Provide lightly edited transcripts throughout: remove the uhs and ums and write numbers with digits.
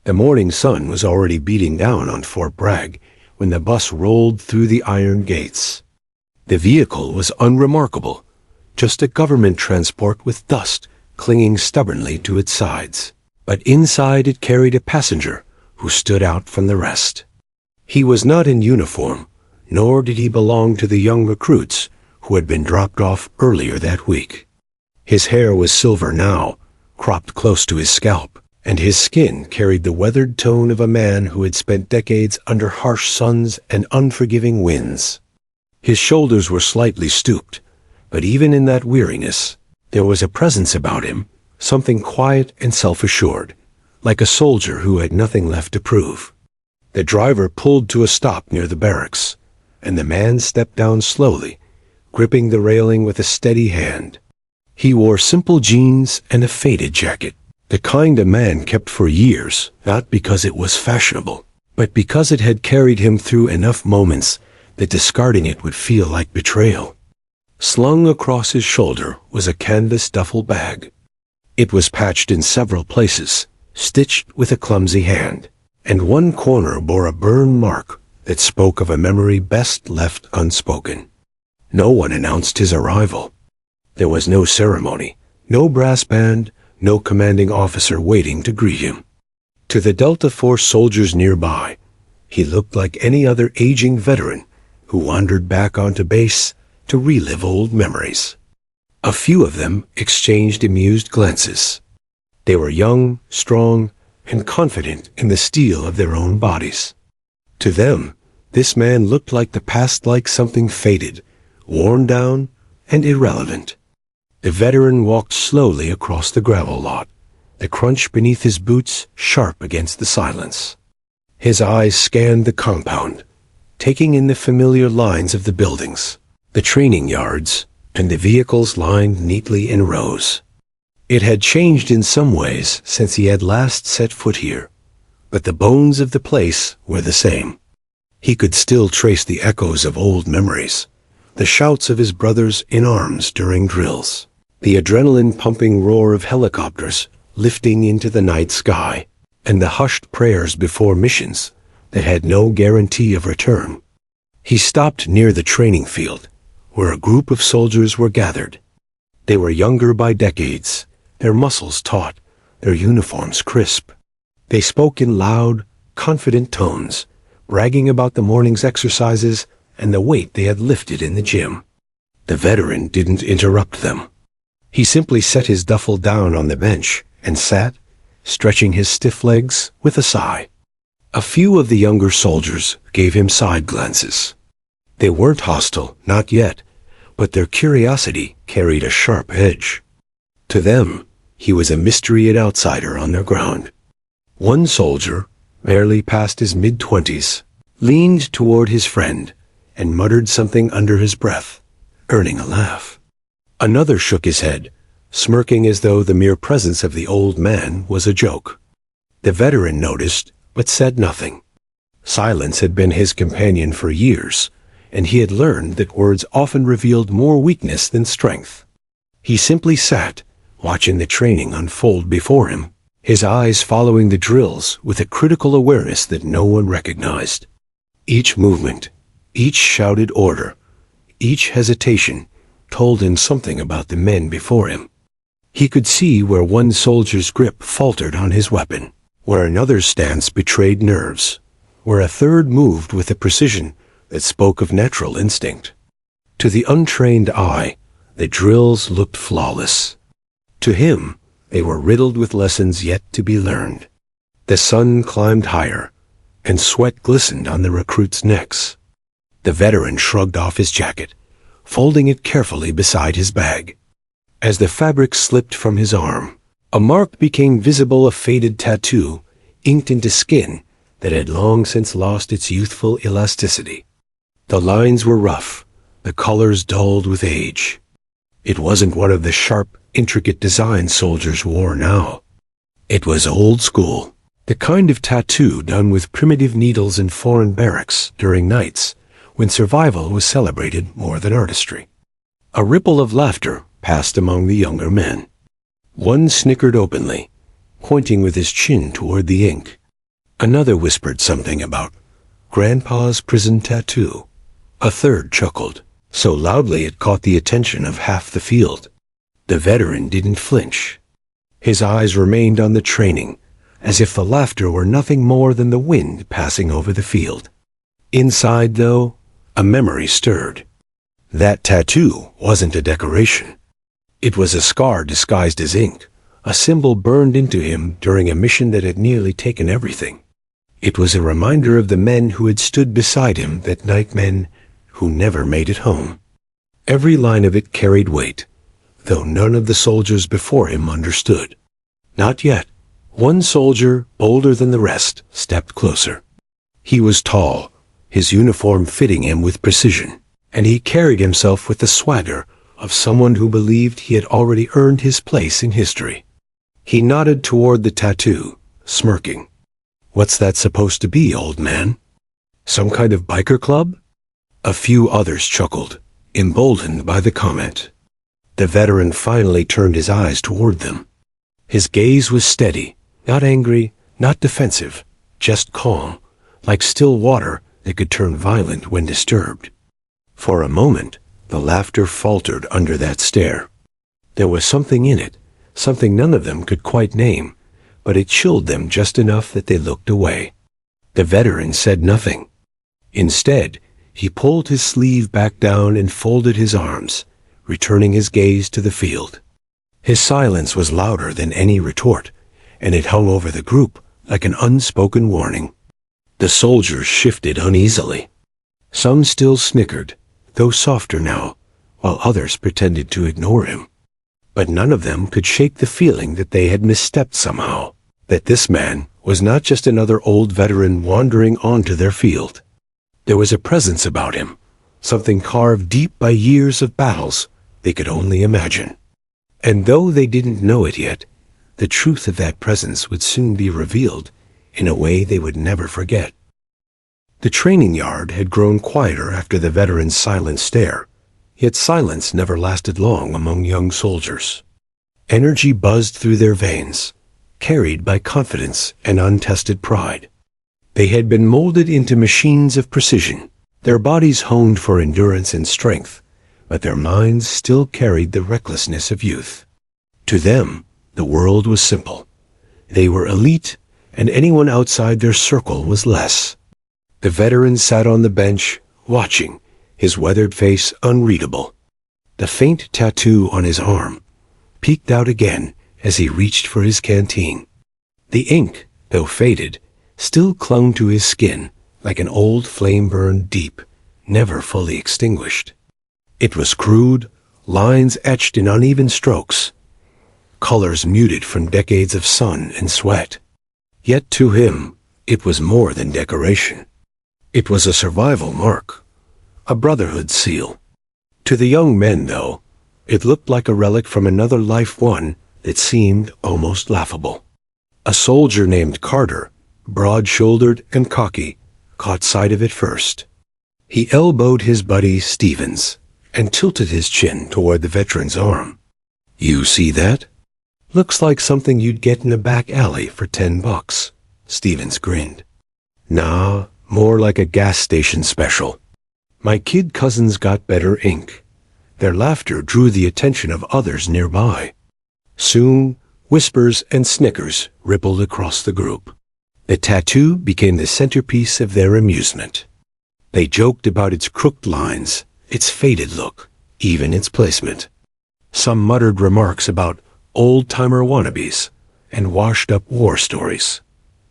The morning sun was already beating down on Fort Bragg when the bus rolled through the iron gates. The vehicle was unremarkable, just a government transport with dust clinging stubbornly to its sides. But inside it carried a passenger who stood out from the rest. He was not in uniform, nor did he belong to the young recruits who had been dropped off earlier that week. His hair was silver now, cropped close to his scalp, and his skin carried the weathered tone of a man who had spent decades under harsh suns and unforgiving winds. His shoulders were slightly stooped, but even in that weariness, there was a presence about him, something quiet and self-assured, like a soldier who had nothing left to prove. The driver pulled to a stop near the barracks, and the man stepped down slowly, gripping the railing with a steady hand. He wore simple jeans and a faded jacket, the kind a man kept for years, not because it was fashionable, but because it had carried him through enough moments that discarding it would feel like betrayal. Slung across his shoulder was a canvas duffel bag. It was patched in several places, stitched with a clumsy hand, and one corner bore a burn mark that spoke of a memory best left unspoken. No one announced his arrival. There was no ceremony, no brass band, no commanding officer waiting to greet him. To the Delta Force soldiers nearby, he looked like any other aging veteran who wandered back onto base to relive old memories. A few of them exchanged amused glances. They were young, strong, and confident in the steel of their own bodies. To them, this man looked like the past, like something faded, worn down, and irrelevant. The veteran walked slowly across the gravel lot, the crunch beneath his boots sharp against the silence. His eyes scanned the compound, taking in the familiar lines of the buildings, the training yards, and the vehicles lined neatly in rows. It had changed in some ways since he had last set foot here, but the bones of the place were the same. He could still trace the echoes of old memories, the shouts of his brothers in arms during drills, the adrenaline-pumping roar of helicopters lifting into the night sky, and the hushed prayers before missions that had no guarantee of return. He stopped near the training field, where a group of soldiers were gathered. They were younger by decades, their muscles taut, their uniforms crisp. They spoke in loud, confident tones, bragging about the morning's exercises and the weight they had lifted in the gym. The veteran didn't interrupt them. He simply set his duffel down on the bench and sat, stretching his stiff legs with a sigh. A few of the younger soldiers gave him side glances. They weren't hostile, not yet, but their curiosity carried a sharp edge. To them, he was a mystery and outsider on their ground. One soldier, barely past his mid-20s, leaned toward his friend and muttered something under his breath, earning a laugh. Another shook his head, smirking as though the mere presence of the old man was a joke. The veteran noticed, but said nothing. Silence had been his companion for years, and he had learned that words often revealed more weakness than strength. He simply sat, watching the training unfold before him, his eyes following the drills with a critical awareness that no one recognized. Each movement, each shouted order, each hesitation told him something about the men before him. He could see where one soldier's grip faltered on his weapon, where another's stance betrayed nerves, where a third moved with a precision that spoke of natural instinct. To the untrained eye, the drills looked flawless. To him, they were riddled with lessons yet to be learned. The sun climbed higher, and sweat glistened on the recruits' necks. The veteran shrugged off his jacket, folding it carefully beside his bag. As the fabric slipped from his arm, a mark became visible, a faded tattoo, inked into skin that had long since lost its youthful elasticity. The lines were rough, the colors dulled with age. It wasn't one of the sharp, intricate designs soldiers wore now. It was old school, the kind of tattoo done with primitive needles in foreign barracks during nights when survival was celebrated more than artistry. A ripple of laughter passed among the younger men. One snickered openly, pointing with his chin toward the ink. Another whispered something about Grandpa's prison tattoo. A third chuckled, so loudly it caught the attention of half the field. The veteran didn't flinch. His eyes remained on the training, as if the laughter were nothing more than the wind passing over the field. Inside, though, a memory stirred. That tattoo wasn't a decoration. It was a scar disguised as ink, a symbol burned into him during a mission that had nearly taken everything. It was a reminder of the men who had stood beside him that night, men who never made it home. Every line of it carried weight, though none of the soldiers before him understood. Not yet. One soldier, bolder than the rest, stepped closer. He was tall, his uniform fitting him with precision, and he carried himself with the swagger of someone who believed he had already earned his place in history. He nodded toward the tattoo, smirking. "What's that supposed to be, old man? Some kind of biker club?" A few others chuckled, emboldened by the comment. The veteran finally turned his eyes toward them. His gaze was steady, not angry, not defensive, just calm, like still water that could turn violent when disturbed. For a moment, the laughter faltered under that stare. There was something in it, something none of them could quite name, but it chilled them just enough that they looked away. The veteran said nothing. Instead, he pulled his sleeve back down and folded his arms, returning his gaze to the field. His silence was louder than any retort, and it hung over the group like an unspoken warning. The soldiers shifted uneasily. Some still snickered, though softer now, while others pretended to ignore him. But none of them could shake the feeling that they had misstepped somehow, that this man was not just another old veteran wandering onto their field. There was a presence about him, something carved deep by years of battles they could only imagine. And though they didn't know it yet, the truth of that presence would soon be revealed in a way they would never forget. The training yard had grown quieter after the veteran's silent stare, yet silence never lasted long among young soldiers. Energy buzzed through their veins, carried by confidence and untested pride. They had been molded into machines of precision, their bodies honed for endurance and strength, but their minds still carried the recklessness of youth. To them, the world was simple. They were elite, and anyone outside their circle was less. The veteran sat on the bench, watching, his weathered face unreadable. The faint tattoo on his arm peeked out again as he reached for his canteen. The ink, though faded, still clung to his skin like an old flame burned deep, never fully extinguished. It was crude, lines etched in uneven strokes, colors muted from decades of sun and sweat. Yet to him, it was more than decoration. It was a survival mark, a brotherhood seal. To the young men, though, it looked like a relic from another life, one that seemed almost laughable. A soldier named Carter, broad-shouldered and cocky, caught sight of it first. He elbowed his buddy Stevens and tilted his chin toward the veteran's arm. "You see that? Looks like something you'd get in a back alley for $10. Stevens grinned. "Nah, more like a gas station special. My kid cousins got better ink." Their laughter drew the attention of others nearby. Soon, whispers and snickers rippled across the group. The tattoo became the centerpiece of their amusement. They joked about its crooked lines, its faded look, even its placement. Some muttered remarks about old-timer wannabes and washed-up war stories.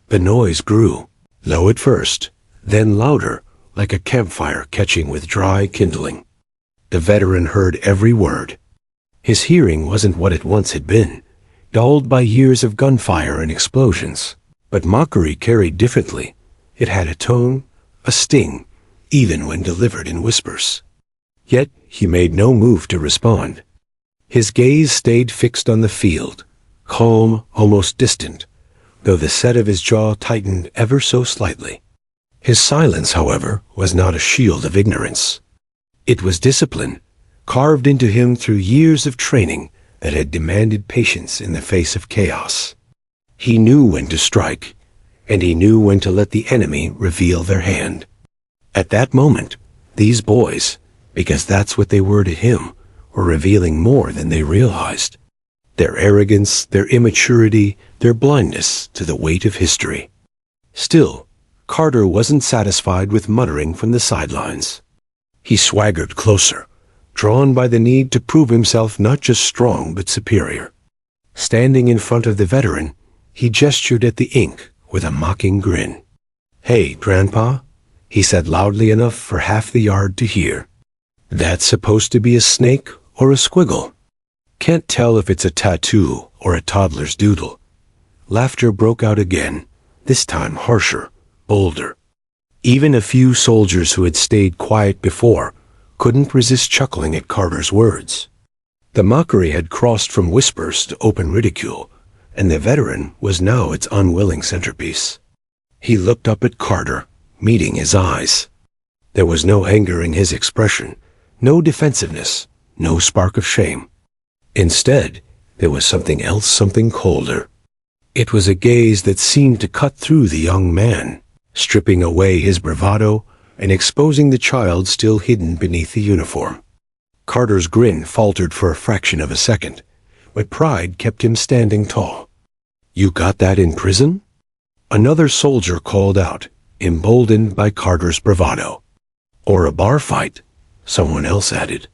The noise grew, low at first, then louder, like a campfire catching with dry kindling. The veteran heard every word. His hearing wasn't what it once had been, dulled by years of gunfire and explosions. But mockery carried differently. It had a tone, a sting, even when delivered in whispers. Yet he made no move to respond. His gaze stayed fixed on the field, calm, almost distant, though the set of his jaw tightened ever so slightly. His silence, however, was not a shield of ignorance. It was discipline, carved into him through years of training that had demanded patience in the face of chaos. He knew when to strike, and he knew when to let the enemy reveal their hand. At that moment, these boys, because that's what they were to him, were revealing more than they realized. Their arrogance, their immaturity, their blindness to the weight of history. Still, Carter wasn't satisfied with muttering from the sidelines. He swaggered closer, drawn by the need to prove himself not just strong but superior. Standing in front of the veteran, he gestured at the ink with a mocking grin. "Hey, Grandpa," he said loudly enough for half the yard to hear. "That's supposed to be a snake or a squiggle? Can't tell if it's a tattoo or a toddler's doodle." Laughter broke out again, this time harsher, bolder. Even a few soldiers who had stayed quiet before couldn't resist chuckling at Carter's words. The mockery had crossed from whispers to open ridicule, and the veteran was now its unwilling centerpiece. He looked up at Carter, meeting his eyes. There was no anger in his expression, no defensiveness, no spark of shame. Instead, there was something else, something colder. It was a gaze that seemed to cut through the young man, stripping away his bravado and exposing the child still hidden beneath the uniform. Carter's grin faltered for a fraction of a second, but pride kept him standing tall. "You got that in prison?" Another soldier called out, emboldened by Carter's bravado. "Or a bar fight," someone else added.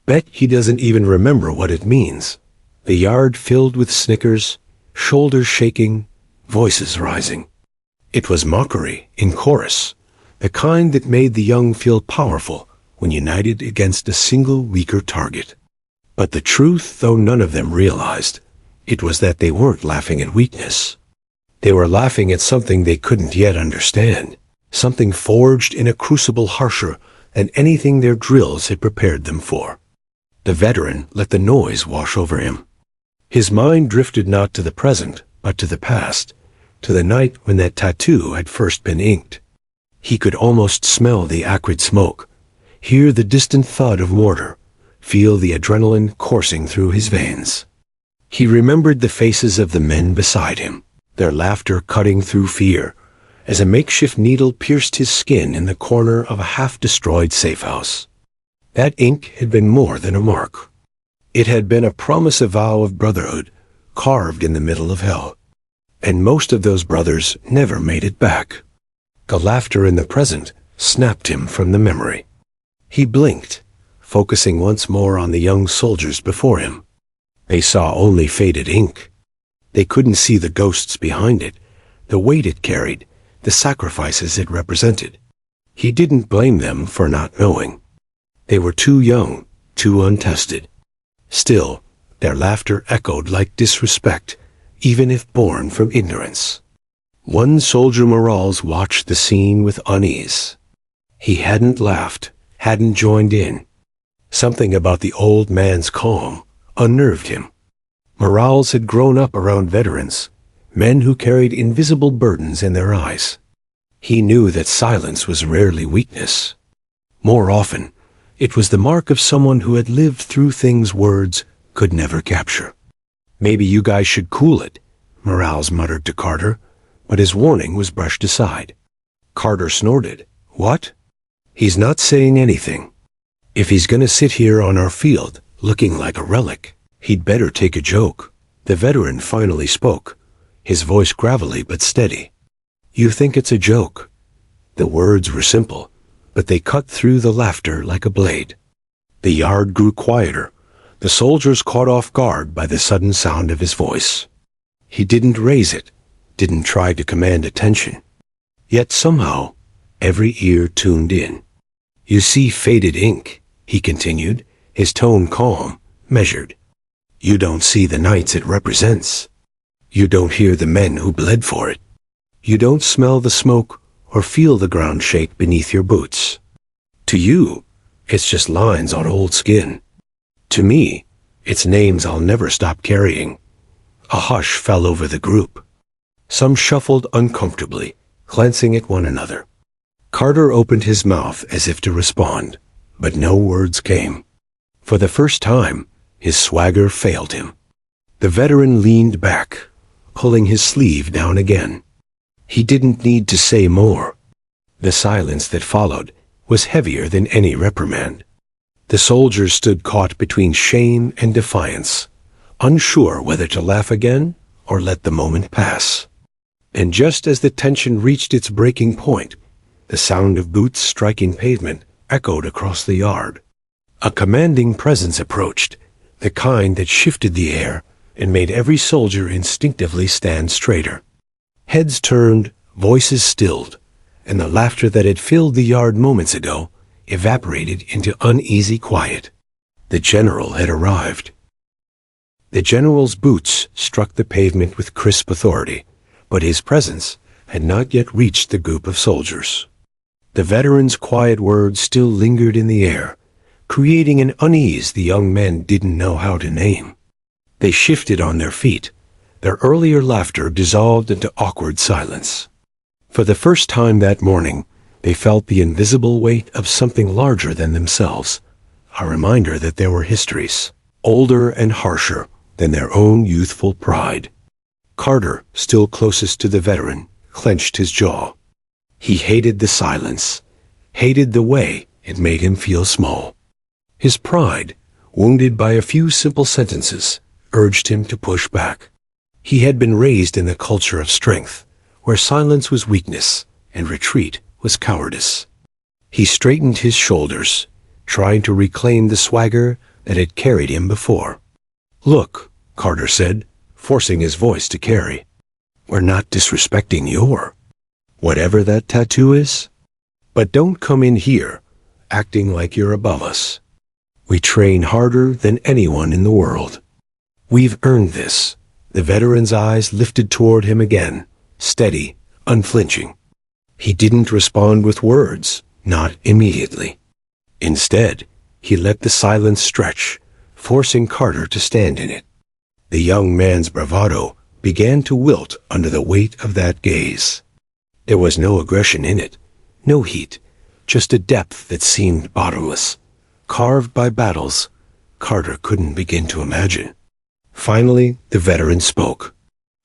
"Bet he doesn't even remember what it means." The yard filled with snickers, shoulders shaking, voices rising. It was mockery in chorus, the kind that made the young feel powerful when united against a single weaker target. But the truth, though none of them realized, it was that they weren't laughing at weakness. They were laughing at something they couldn't yet understand, something forged in a crucible harsher than anything their drills had prepared them for. The veteran let the noise wash over him. His mind drifted not to the present, but to the past, to the night when that tattoo had first been inked. He could almost smell the acrid smoke, hear the distant thud of mortar, feel the adrenaline coursing through his veins. He remembered the faces of the men beside him, their laughter cutting through fear, as a makeshift needle pierced his skin in the corner of a half-destroyed safe-house. That ink had been more than a mark. It had been a promise, a vow of brotherhood, carved in the middle of hell. And most of those brothers never made it back. The laughter in the present snapped him from the memory. He blinked, focusing once more on the young soldiers before him. They saw only faded ink. They couldn't see the ghosts behind it, the weight it carried, the sacrifices it represented. He didn't blame them for not knowing. They were too young, too untested. Still, their laughter echoed like disrespect, even if born from ignorance. One soldier, Morales, watched the scene with unease. He hadn't laughed, hadn't joined in. Something about the old man's calm unnerved him. Morales had grown up around veterans, men who carried invisible burdens in their eyes. He knew that silence was rarely weakness. More often, it was the mark of someone who had lived through things words could never capture. "Maybe you guys should cool it," Morales muttered to Carter, but his warning was brushed aside. Carter snorted. "What?" "He's not saying anything. If he's gonna sit here on our field, looking like a relic, he'd better take a joke." The veteran finally spoke, his voice gravelly but steady. "You think it's a joke?" The words were simple, but they cut through the laughter like a blade. The yard grew quieter, the soldiers caught off guard by the sudden sound of his voice. He didn't raise it, didn't try to command attention. Yet somehow, every ear tuned in. "You see faded ink," he continued, his tone calm, measured. "You don't see the nights it represents. You don't hear the men who bled for it. You don't smell the smoke or feel the ground shake beneath your boots. To you, it's just lines on old skin. To me, it's names I'll never stop carrying." A hush fell over the group. Some shuffled uncomfortably, glancing at one another. Carter opened his mouth as if to respond, but no words came. For the first time, his swagger failed him. The veteran leaned back, pulling his sleeve down again. He didn't need to say more. The silence that followed was heavier than any reprimand. The soldiers stood caught between shame and defiance, unsure whether to laugh again or let the moment pass. And just as the tension reached its breaking point, the sound of boots striking pavement echoed across the yard. A commanding presence approached, the kind that shifted the air and made every soldier instinctively stand straighter. Heads turned, voices stilled, and the laughter that had filled the yard moments ago evaporated into uneasy quiet. The general had arrived. The general's boots struck the pavement with crisp authority, but his presence had not yet reached the group of soldiers. The veteran's quiet words still lingered in the air, creating an unease the young men didn't know how to name. They shifted on their feet, their earlier laughter dissolved into awkward silence. For the first time that morning, they felt the invisible weight of something larger than themselves, a reminder that there were histories, older and harsher than their own youthful pride. Carter, still closest to the veteran, clenched his jaw. He hated the silence, hated the way it made him feel small. His pride, wounded by a few simple sentences, urged him to push back. He had been raised in a culture of strength, where silence was weakness and retreat was cowardice. He straightened his shoulders, trying to reclaim the swagger that had carried him before. "Look," Carter said, forcing his voice to carry. "We're not disrespecting your, whatever that tattoo is. But don't come in here, acting like you're above us. We train harder than anyone in the world. We've earned this." The veteran's eyes lifted toward him again, steady, unflinching. He didn't respond with words, not immediately. Instead, he let the silence stretch, forcing Carter to stand in it. The young man's bravado began to wilt under the weight of that gaze. There was no aggression in it, no heat, just a depth that seemed bottomless, carved by battles Carter couldn't begin to imagine. Finally, the veteran spoke.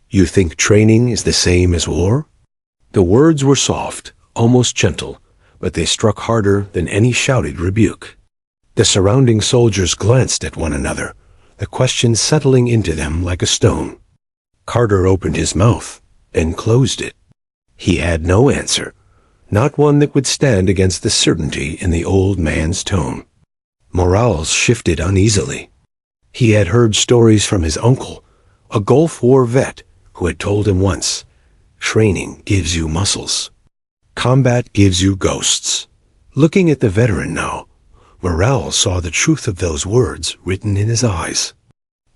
"You think training is the same as war?" The words were soft, almost gentle, but they struck harder than any shouted rebuke. The surrounding soldiers glanced at one another, the question settling into them like a stone. Carter opened his mouth, and closed it. He had no answer, not one that would stand against the certainty in the old man's tone. Morale shifted uneasily. He had heard stories from his uncle, a Gulf War vet who had told him once, "Training gives you muscles. Combat gives you ghosts." Looking at the veteran now, Morale saw the truth of those words written in his eyes.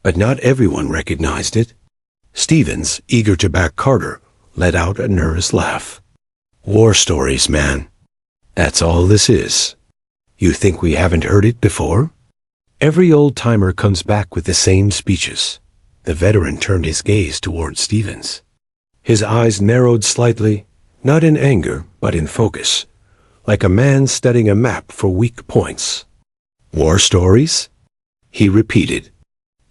But not everyone recognized it. Stevens, eager to back Carter, let out a nervous laugh. "War stories, man. That's all this is. You think we haven't heard it before? Every old-timer comes back with the same speeches." The veteran turned his gaze toward Stevens. His eyes narrowed slightly, not in anger, but in focus, like a man studying a map for weak points. "War stories?" he repeated.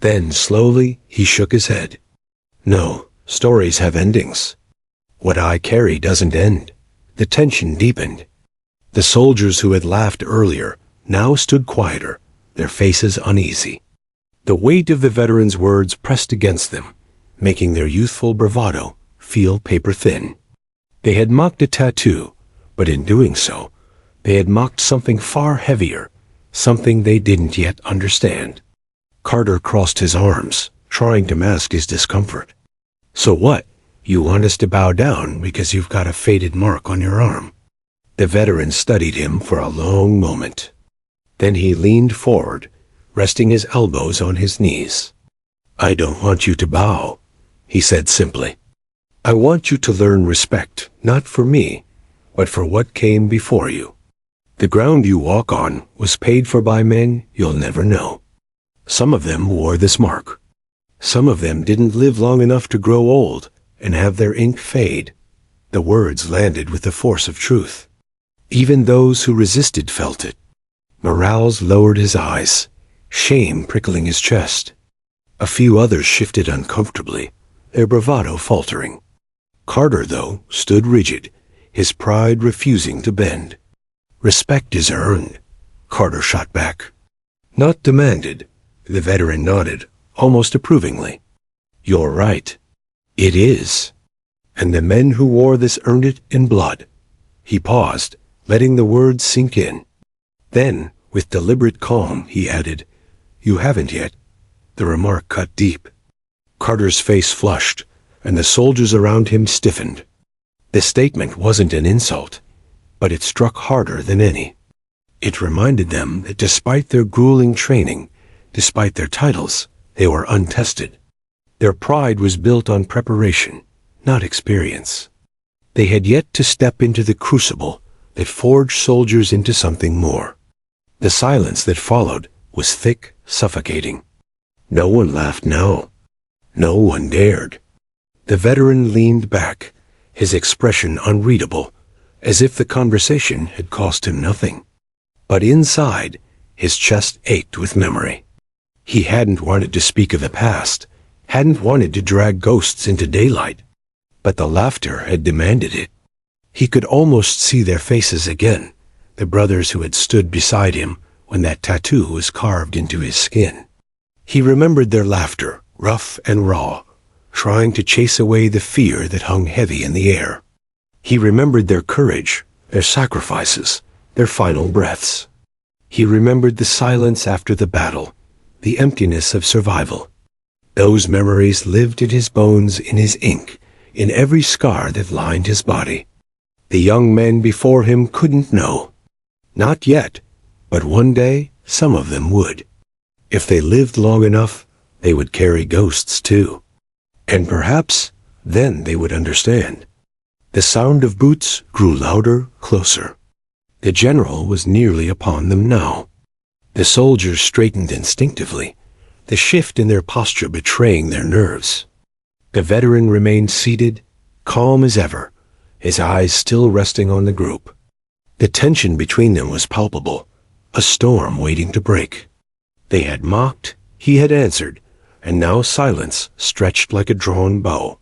Then, slowly, he shook his head. "No, stories have endings. What I carry doesn't end." The tension deepened. The soldiers who had laughed earlier now stood quieter, their faces uneasy. The weight of the veteran's words pressed against them, making their youthful bravado feel paper-thin. They had mocked a tattoo, but in doing so, they had mocked something far heavier, something they didn't yet understand. Carter crossed his arms, trying to mask his discomfort. "So what? You want us to bow down because you've got a faded mark on your arm?" The veteran studied him for a long moment. Then he leaned forward, resting his elbows on his knees. "I don't want you to bow," he said simply. "I want you to learn respect, not for me, but for what came before you. The ground you walk on was paid for by men you'll never know. Some of them wore this mark. Some of them didn't live long enough to grow old and have their ink fade." The words landed with the force of truth. Even those who resisted felt it. Morales lowered his eyes, shame prickling his chest. A few others shifted uncomfortably, their bravado faltering. Carter, though, stood rigid, his pride refusing to bend. "Respect is earned," Carter shot back. "Not demanded," the veteran nodded, almost approvingly. "You're right. It is. And the men who wore this earned it in blood." He paused, letting the words sink in. Then, with deliberate calm, he added, "You haven't yet." The remark cut deep. Carter's face flushed, and the soldiers around him stiffened. The statement wasn't an insult, but it struck harder than any. It reminded them that despite their grueling training, despite their titles, they were untested. Their pride was built on preparation, not experience. They had yet to step into the crucible that forged soldiers into something more. The silence that followed was thick, suffocating. No one laughed now. No one dared. The veteran leaned back, his expression unreadable, as if the conversation had cost him nothing. But inside, his chest ached with memory. He hadn't wanted to speak of the past, hadn't wanted to drag ghosts into daylight, but the laughter had demanded it. He could almost see their faces again, the brothers who had stood beside him when that tattoo was carved into his skin. He remembered their laughter, rough and raw, trying to chase away the fear that hung heavy in the air. He remembered their courage, their sacrifices, their final breaths. He remembered the silence after the battle, the emptiness of survival. Those memories lived in his bones, in his ink, in every scar that lined his body. The young men before him couldn't know. Not yet, but one day some of them would. If they lived long enough, they would carry ghosts too. And perhaps then they would understand. The sound of boots grew louder, closer. The general was nearly upon them now. The soldiers straightened instinctively, the shift in their posture betraying their nerves. The veteran remained seated, calm as ever, his eyes still resting on the group. The tension between them was palpable, a storm waiting to break. They had mocked, he had answered, and now silence stretched like a drawn bow.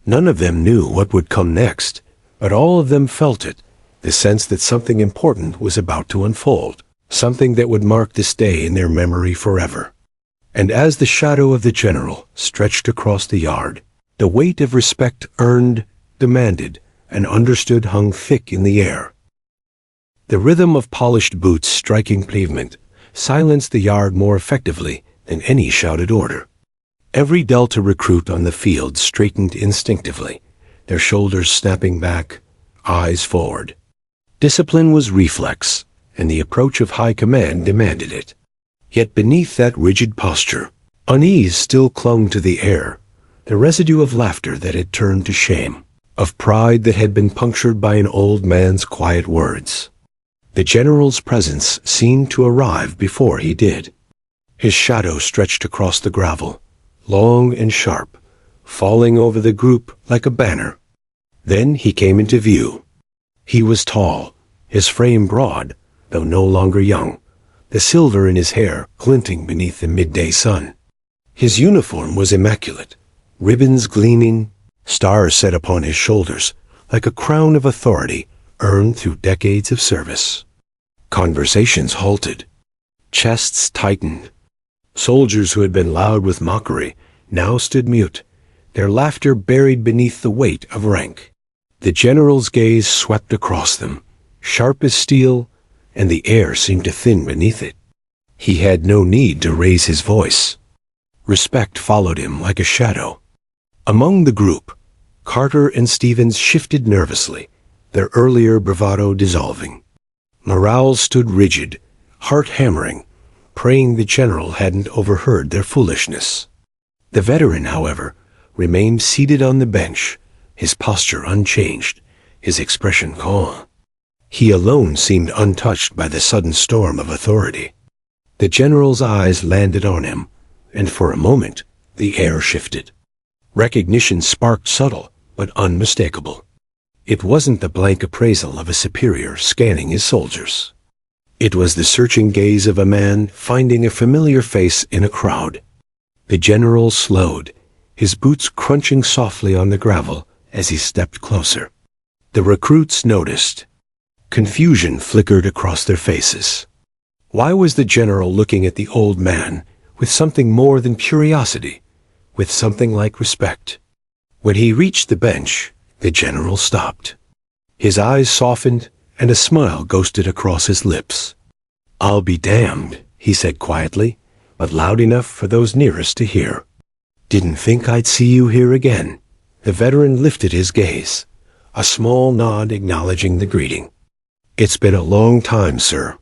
None of them knew what would come next, but all of them felt it, the sense that something important was about to unfold, something that would mark this day in their memory forever. And as the shadow of the general stretched across the yard, the weight of respect earned, demanded, and understood hung thick in the air. The rhythm of polished boots striking pavement silenced the yard more effectively than any shouted order. Every Delta recruit on the field straightened instinctively, their shoulders snapping back, eyes forward. Discipline was reflex, and the approach of high command demanded it. Yet beneath that rigid posture, unease still clung to the air, the residue of laughter that had turned to shame, of pride that had been punctured by an old man's quiet words. The general's presence seemed to arrive before he did. His shadow stretched across the gravel, long and sharp, falling over the group like a banner. Then he came into view. He was tall, his frame broad, though no longer young, the silver in his hair glinting beneath the midday sun. His uniform was immaculate, ribbons gleaming, stars set upon his shoulders, like a crown of authority earned through decades of service. Conversations halted. Chests tightened. Soldiers who had been loud with mockery now stood mute, their laughter buried beneath the weight of rank. The general's gaze swept across them, sharp as steel, and the air seemed to thin beneath it. He had no need to raise his voice. Respect followed him like a shadow. Among the group, Carter and Stevens shifted nervously, their earlier bravado dissolving. Morale stood rigid, heart hammering, praying the general hadn't overheard their foolishness. The veteran, however, remained seated on the bench, his posture unchanged, his expression calm. He alone seemed untouched by the sudden storm of authority. The general's eyes landed on him, and for a moment the air shifted. Recognition sparked subtle, but unmistakable. It wasn't the blank appraisal of a superior scanning his soldiers. It was the searching gaze of a man finding a familiar face in a crowd. The general slowed, his boots crunching softly on the gravel as he stepped closer. The recruits noticed. Confusion flickered across their faces. Why was the general looking at the old man with something more than curiosity, with something like respect? When he reached the bench, the general stopped. His eyes softened, and a smile ghosted across his lips. "I'll be damned," he said quietly, but loud enough for those nearest to hear. "Didn't think I'd see you here again." The veteran lifted his gaze, a small nod acknowledging the greeting. "It's been a long time, sir."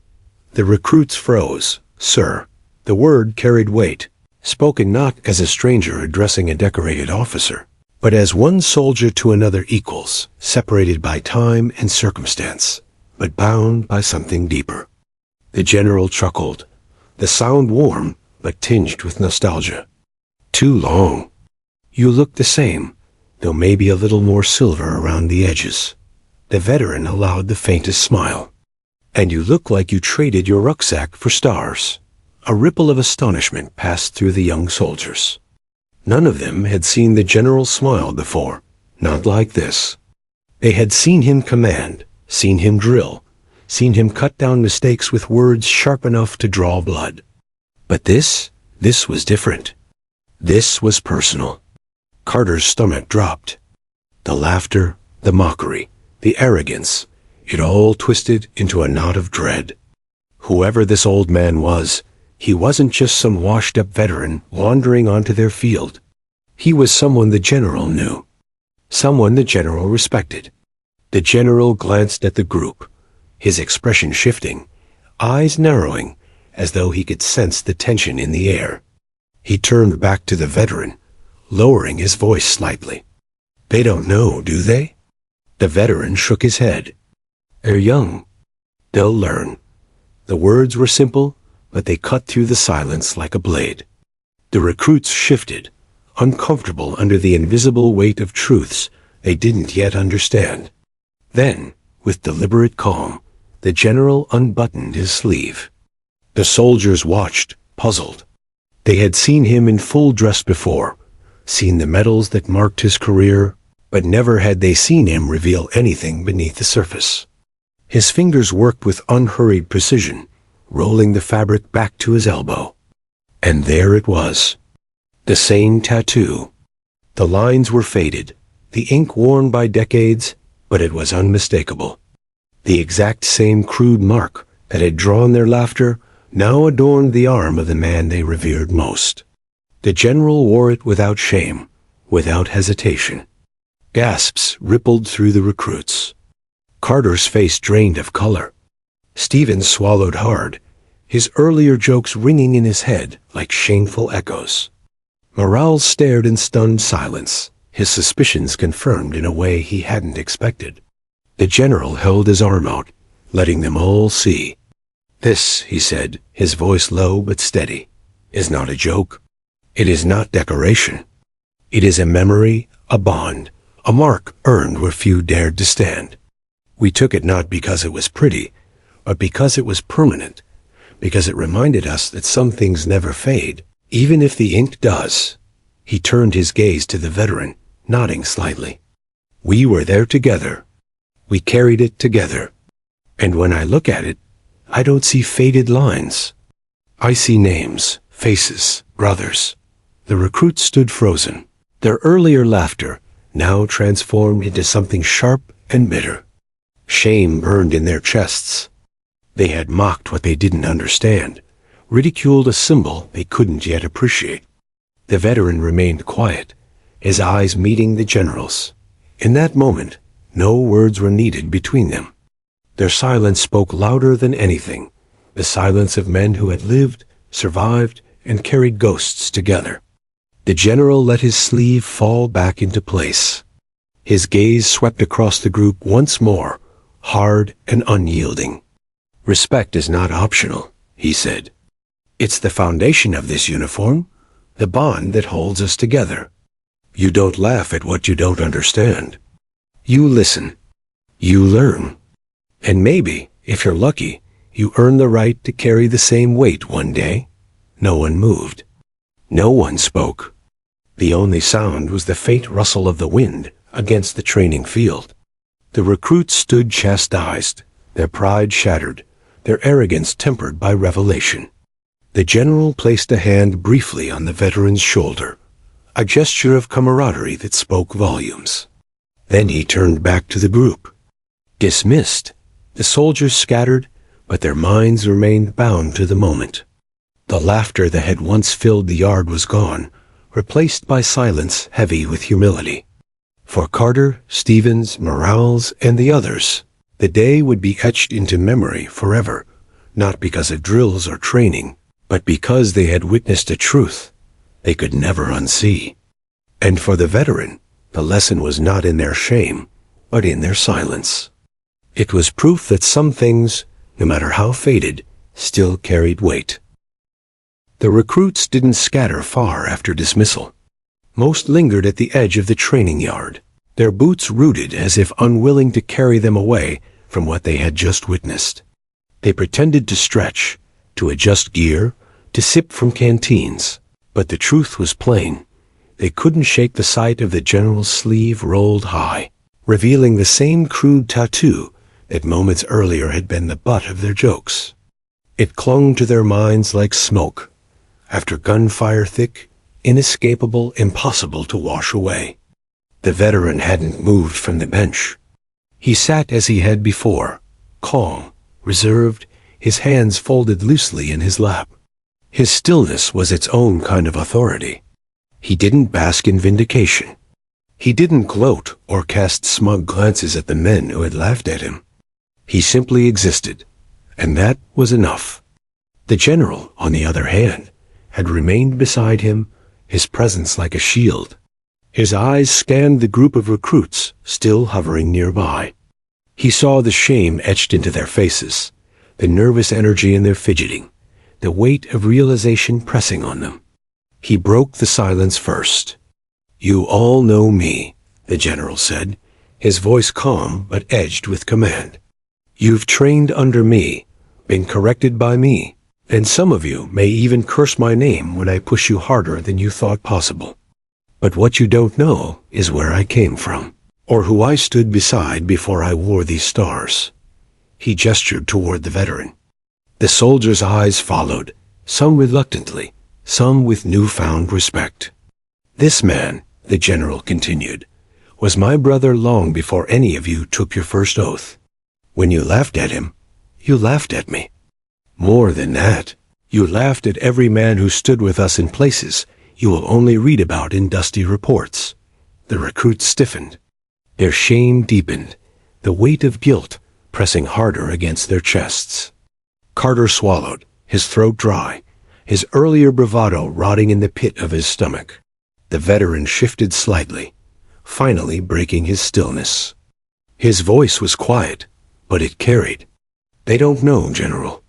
The recruits froze. Sir. The word carried weight, spoken not as a stranger addressing a decorated officer, but as one soldier to another equals, separated by time and circumstance, but bound by something deeper. The general chuckled, the sound warm but tinged with nostalgia. "Too long. You look the same, though maybe a little more silver around the edges." The veteran allowed the faintest smile. "And you look like you traded your rucksack for stars." A ripple of astonishment passed through the young soldiers. None of them had seen the general smile before, not like this. They had seen him command, seen him drill, seen him cut down mistakes with words sharp enough to draw blood. But this was different. This was personal. Carter's stomach dropped. The laughter, the mockery, the arrogance, it all twisted into a knot of dread. Whoever this old man was, he wasn't just some washed-up veteran wandering onto their field. He was someone the general knew, someone the general respected. The general glanced at the group, his expression shifting, eyes narrowing, as though he could sense the tension in the air. He turned back to the veteran, lowering his voice slightly. "They don't know, do they?" The veteran shook his head. "They're young. They'll learn." The words were simple, but they cut through the silence like a blade. The recruits shifted, uncomfortable under the invisible weight of truths they didn't yet understand. Then, with deliberate calm, the general unbuttoned his sleeve. The soldiers watched, puzzled. They had seen him in full dress before, seen the medals that marked his career, but never had they seen him reveal anything beneath the surface. His fingers worked with unhurried precision, rolling the fabric back to his elbow. And there it was. The same tattoo. The lines were faded, the ink worn by decades, but it was unmistakable. The exact same crude mark that had drawn their laughter now adorned the arm of the man they revered most. The general wore it without shame, without hesitation. Gasps rippled through the recruits. Carter's face drained of color. Stevens swallowed hard, his earlier jokes ringing in his head like shameful echoes. Morale stared in stunned silence, his suspicions confirmed in a way he hadn't expected. The general held his arm out, letting them all see. "This," he said, his voice low but steady, "is not a joke. It is not decoration. It is a memory, a bond, a mark earned where few dared to stand. We took it not because it was pretty, but because it was permanent, because it reminded us that some things never fade, even if the ink does." He turned his gaze to the veteran, nodding slightly. "We were there together. We carried it together. And when I look at it, I don't see faded lines. I see names, faces, brothers." The recruits stood frozen, their earlier laughter now transformed into something sharp and bitter. Shame burned in their chests. They had mocked what they didn't understand, ridiculed a symbol they couldn't yet appreciate. The veteran remained quiet, his eyes meeting the general's. In that moment, no words were needed between them. Their silence spoke louder than anything, the silence of men who had lived, survived, and carried ghosts together. The general let his sleeve fall back into place. His gaze swept across the group once more, hard and unyielding. "Respect is not optional," he said. "It's the foundation of this uniform, the bond that holds us together. You don't laugh at what you don't understand. You listen. You learn. And maybe, if you're lucky, you earn the right to carry the same weight one day." No one moved. No one spoke. The only sound was the faint rustle of the wind against the training field. The recruits stood chastised, their pride shattered, their arrogance tempered by revelation. The general placed a hand briefly on the veteran's shoulder, a gesture of camaraderie that spoke volumes. Then he turned back to the group. Dismissed, the soldiers scattered, but their minds remained bound to the moment. The laughter that had once filled the yard was gone, replaced by silence heavy with humility. For Carter, Stevens, Morales, and the others, the day would be etched into memory forever, not because of drills or training, but because they had witnessed a truth they could never unsee. And for the veteran, the lesson was not in their shame, but in their silence. It was proof that some things, no matter how faded, still carried weight. The recruits didn't scatter far after dismissal. Most lingered at the edge of the training yard, their boots rooted as if unwilling to carry them away from what they had just witnessed. They pretended to stretch, to adjust gear, to sip from canteens, but the truth was plain. They couldn't shake the sight of the general's sleeve rolled high, revealing the same crude tattoo that moments earlier had been the butt of their jokes. It clung to their minds like smoke, after gunfire thick, inescapable, impossible to wash away. The veteran hadn't moved from the bench. He sat as he had before, calm, reserved, his hands folded loosely in his lap. His stillness was its own kind of authority. He didn't bask in vindication. He didn't gloat or cast smug glances at the men who had laughed at him. He simply existed, and that was enough. The general, on the other hand, had remained beside him, his presence like a shield. His eyes scanned the group of recruits still hovering nearby. He saw the shame etched into their faces, the nervous energy in their fidgeting, the weight of realization pressing on them. He broke the silence first. "You all know me," the general said, his voice calm but edged with command. "You've trained under me, been corrected by me, and some of you may even curse my name when I push you harder than you thought possible. But what you don't know is where I came from, or who I stood beside before I wore these stars." He gestured toward the veteran. The soldiers' eyes followed, some reluctantly, some with newfound respect. "This man," the general continued, "was my brother long before any of you took your first oath. When you laughed at him, you laughed at me. More than that, you laughed at every man who stood with us in places you will only read about in dusty reports." The recruits stiffened. Their shame deepened, the weight of guilt pressing harder against their chests. Carter swallowed, his throat dry, his earlier bravado rotting in the pit of his stomach. The veteran shifted slightly, finally breaking his stillness. His voice was quiet, but it carried. "They don't know, General.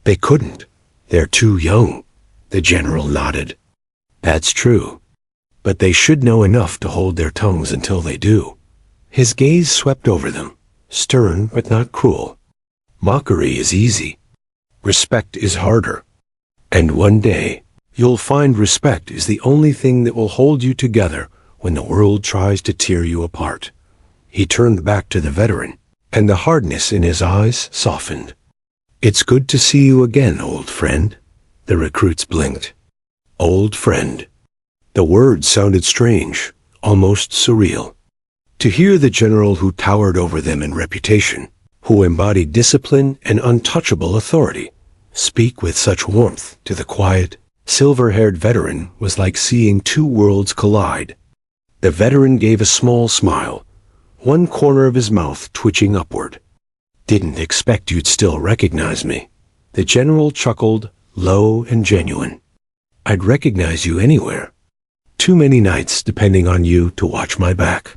They couldn't. They're too young." The general nodded. "That's true. But they should know enough to hold their tongues until they do." His gaze swept over them, stern but not cruel. "Mockery is easy. Respect is harder. And one day, you'll find respect is the only thing that will hold you together when the world tries to tear you apart." He turned back to the veteran, and the hardness in his eyes softened. "It's good to see you again, old friend." The recruits blinked. Old friend. The word sounded strange, almost surreal. To hear the general who towered over them in reputation, who embodied discipline and untouchable authority, speak with such warmth to the quiet, silver-haired veteran was like seeing two worlds collide. The veteran gave a small smile, one corner of his mouth twitching upward. "Didn't expect you'd still recognize me." The general chuckled, low and genuine. "I'd recognize you anywhere. Too many nights depending on you to watch my back.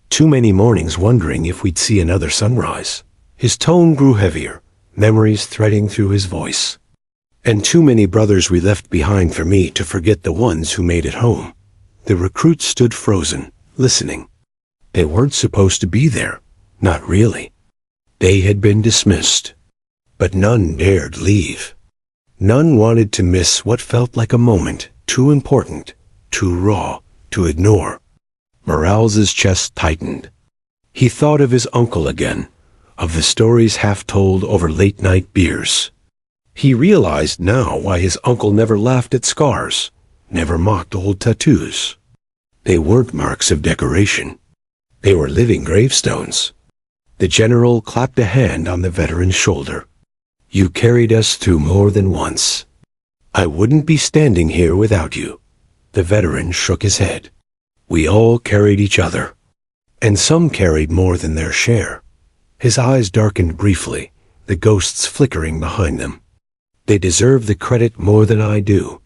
Too many mornings wondering if we'd see another sunrise." His tone grew heavier, memories threading through his voice. "And too many brothers we left behind for me to forget the ones who made it home." The recruits stood frozen, listening. They weren't supposed to be there, not really. They had been dismissed. But none dared leave. None wanted to miss what felt like a moment too important, too raw, to ignore. Morales's chest tightened. He thought of his uncle again, of the stories half-told over late-night beers. He realized now why his uncle never laughed at scars, never mocked old tattoos. They weren't marks of decoration. They were living gravestones. The general clapped a hand on the veteran's shoulder. You carried us through more than once. I wouldn't be standing here without you. The veteran shook his head. We all carried each other. And some carried more than their share. His eyes darkened briefly, the ghosts flickering behind them. They deserve the credit more than I do.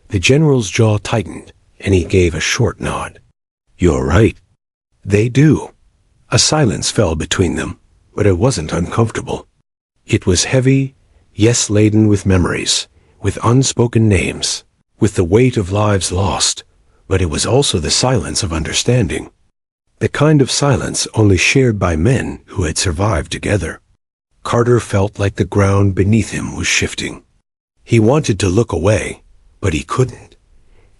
The general's jaw tightened, and he gave a short nod. You're right. They do. A silence fell between them, but it wasn't uncomfortable. It was heavy, yes, laden with memories, with unspoken names, with the weight of lives lost, but it was also the silence of understanding. The kind of silence only shared by men who had survived together. Carter felt like the ground beneath him was shifting. He wanted to look away, but he couldn't.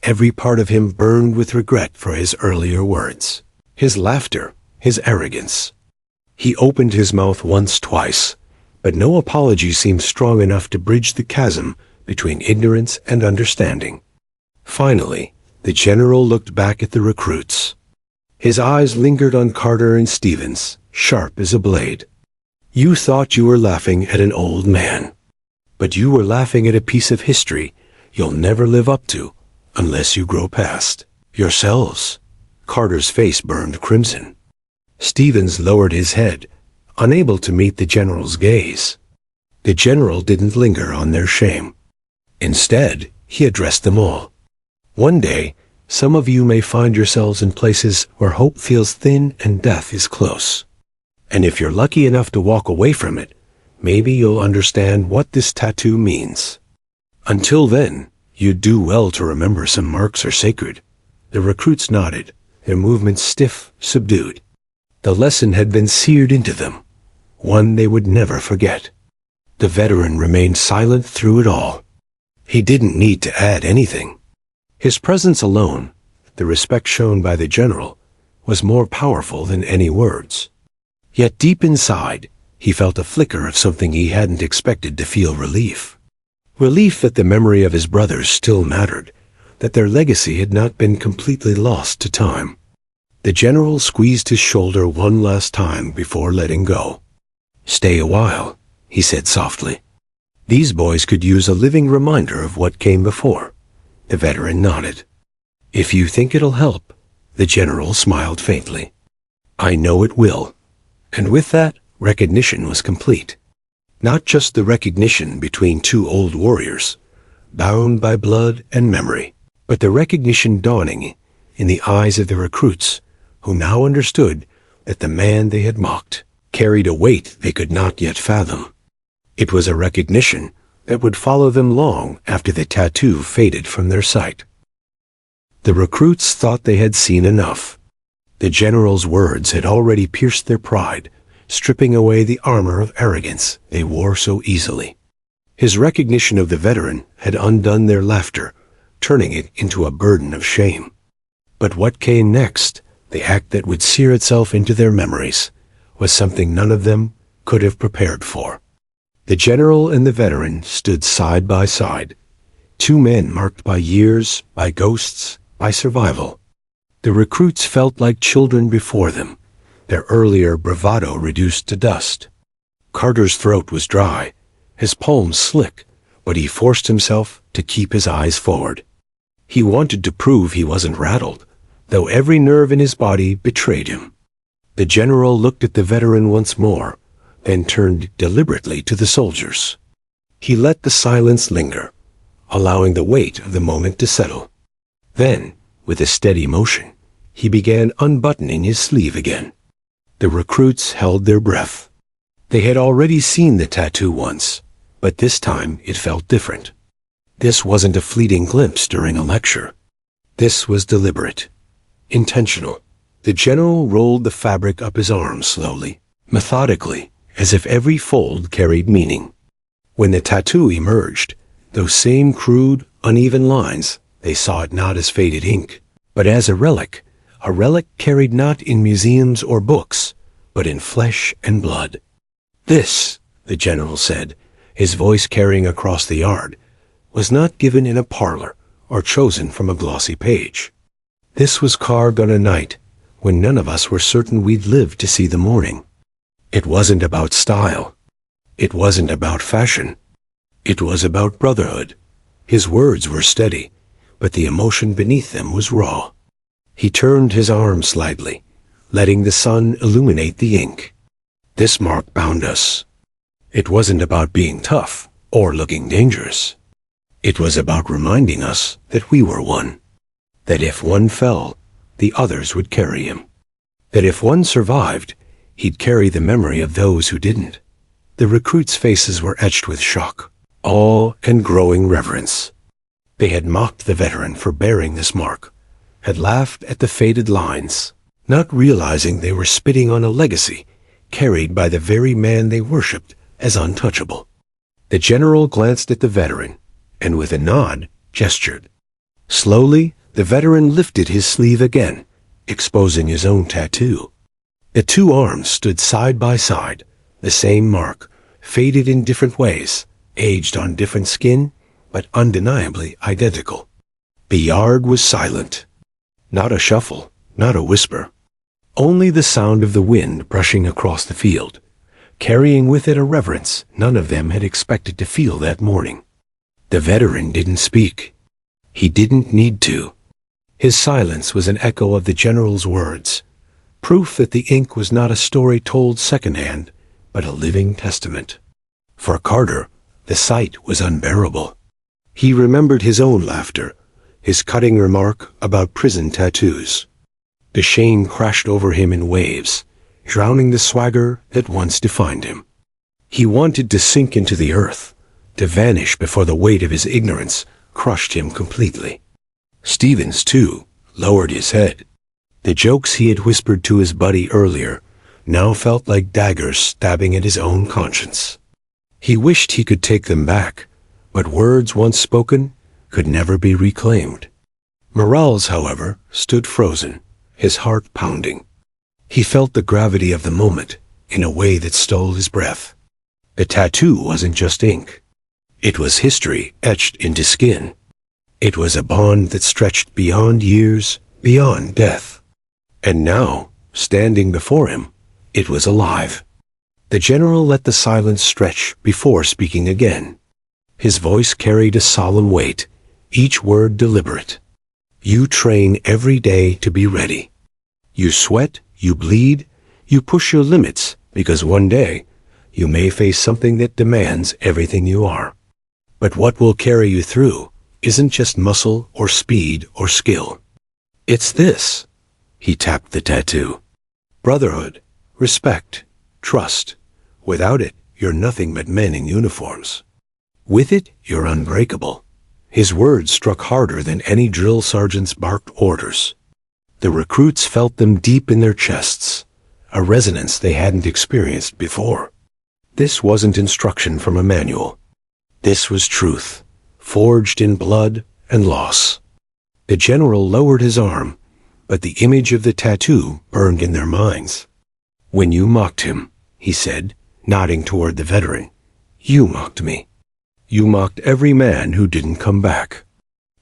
Every part of him burned with regret for his earlier words, his laughter, his arrogance. He opened his mouth once, twice, but no apology seemed strong enough to bridge the chasm between ignorance and understanding. Finally, the general looked back at the recruits. His eyes lingered on Carter and Stevens, sharp as a blade. You thought you were laughing at an old man, but you were laughing at a piece of history you'll never live up to unless you grow past yourselves. Carter's face burned crimson. Stevens lowered his head, unable to meet the general's gaze. The general didn't linger on their shame. Instead, he addressed them all. One day, some of you may find yourselves in places where hope feels thin and death is close. And if you're lucky enough to walk away from it, maybe you'll understand what this tattoo means. Until then, you'd do well to remember some marks are sacred. The recruits nodded, their movements stiff, subdued. The lesson had been seared into them, one they would never forget. The veteran remained silent through it all. He didn't need to add anything. His presence alone, the respect shown by the general, was more powerful than any words. Yet deep inside, he felt a flicker of something he hadn't expected to feel: relief. Relief that the memory of his brothers still mattered, that their legacy had not been completely lost to time. The general squeezed his shoulder one last time before letting go. Stay a while, he said softly. These boys could use a living reminder of what came before. The veteran nodded. If you think it'll help, the general smiled faintly. I know it will. And with that, recognition was complete. Not just the recognition between two old warriors, bound by blood and memory, but the recognition dawning in the eyes of the recruits, who now understood that the man they had mocked carried a weight they could not yet fathom. It was a recognition that would follow them long after the tattoo faded from their sight. The recruits thought they had seen enough. The general's words had already pierced their pride, stripping away the armor of arrogance they wore so easily. His recognition of the veteran had undone their laughter, turning it into a burden of shame. But what came next, the act that would sear itself into their memories, was something none of them could have prepared for. The general and the veteran stood side by side, two men marked by years, by ghosts, by survival. The recruits felt like children before them, their earlier bravado reduced to dust. Carter's throat was dry, his palms slick, but he forced himself to keep his eyes forward. He wanted to prove he wasn't rattled, though every nerve in his body betrayed him. The general looked at the veteran once more, then turned deliberately to the soldiers. He let the silence linger, allowing the weight of the moment to settle. Then, with a steady motion, he began unbuttoning his sleeve again. The recruits held their breath. They had already seen the tattoo once, but this time it felt different. This wasn't a fleeting glimpse during a lecture. This was deliberate, intentional. The general rolled the fabric up his arm slowly, methodically, as if every fold carried meaning. When the tattoo emerged, those same crude, uneven lines, they saw it not as faded ink, but as a relic, a relic carried not in museums or books, but in flesh and blood. This, the general said, his voice carrying across the yard, was not given in a parlor or chosen from a glossy page. This was carved on a night when none of us were certain we'd live to see the morning. It wasn't about style. It wasn't about fashion. It was about brotherhood. His words were steady, but the emotion beneath them was raw. He turned his arm slightly, letting the sun illuminate the ink. This mark bound us. It wasn't about being tough or looking dangerous. It was about reminding us that we were one. That if one fell, the others would carry him. That if one survived, he'd carry the memory of those who didn't. The recruits' faces were etched with shock, awe, and growing reverence. They had mocked the veteran for bearing this mark, had laughed at the faded lines, not realizing they were spitting on a legacy carried by the very man they worshipped as untouchable. The general glanced at the veteran, and with a nod, gestured. Slowly, the veteran lifted his sleeve again, exposing his own tattoo. The two arms stood side by side, the same mark, faded in different ways, aged on different skin, but undeniably identical. The yard was silent. Not a shuffle, not a whisper. Only the sound of the wind brushing across the field, carrying with it a reverence none of them had expected to feel that morning. The veteran didn't speak. He didn't need to. His silence was an echo of the general's words, proof that the ink was not a story told secondhand, but a living testament. For Carter, the sight was unbearable. He remembered his own laughter, his cutting remark about prison tattoos. The shame crashed over him in waves, drowning the swagger that once defined him. He wanted to sink into the earth, to vanish before the weight of his ignorance crushed him completely. Stevens, too, lowered his head. The jokes he had whispered to his buddy earlier now felt like daggers stabbing at his own conscience. He wished he could take them back, but words once spoken could never be reclaimed. Morales, however, stood frozen, his heart pounding. He felt the gravity of the moment in a way that stole his breath. The tattoo wasn't just ink. It was history etched into skin. It was a bond that stretched beyond years, beyond death. And now, standing before him, it was alive. The general let the silence stretch before speaking again. His voice carried a solemn weight, each word deliberate. You train every day to be ready. You sweat, you bleed, you push your limits, because one day you may face something that demands everything you are. But what will carry you through isn't just muscle or speed or skill. It's this. He tapped the tattoo. Brotherhood, respect, trust. Without it, you're nothing but men in uniforms. With it, you're unbreakable. His words struck harder than any drill sergeant's barked orders. The recruits felt them deep in their chests, a resonance they hadn't experienced before. This wasn't instruction from a manual. This was truth, forged in blood and loss. The general lowered his arm, but the image of the tattoo burned in their minds. When you mocked him, he said, nodding toward the veteran, you mocked me. You mocked every man who didn't come back.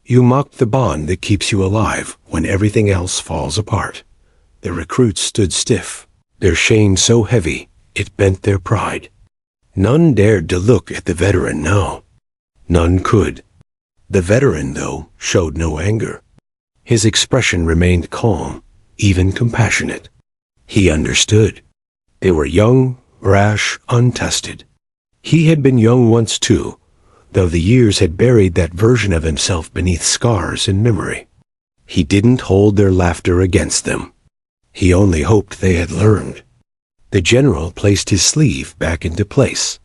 You mocked the bond that keeps you alive when everything else falls apart. The recruits stood stiff, their shame so heavy it bent their pride. None dared to look at the veteran now. None could. The veteran, though, showed no anger. His expression remained calm, even compassionate. He understood. They were young, rash, untested. He had been young once too, though the years had buried that version of himself beneath scars and memory. He didn't hold their laughter against them. He only hoped they had learned. The general placed his sleeve back into place,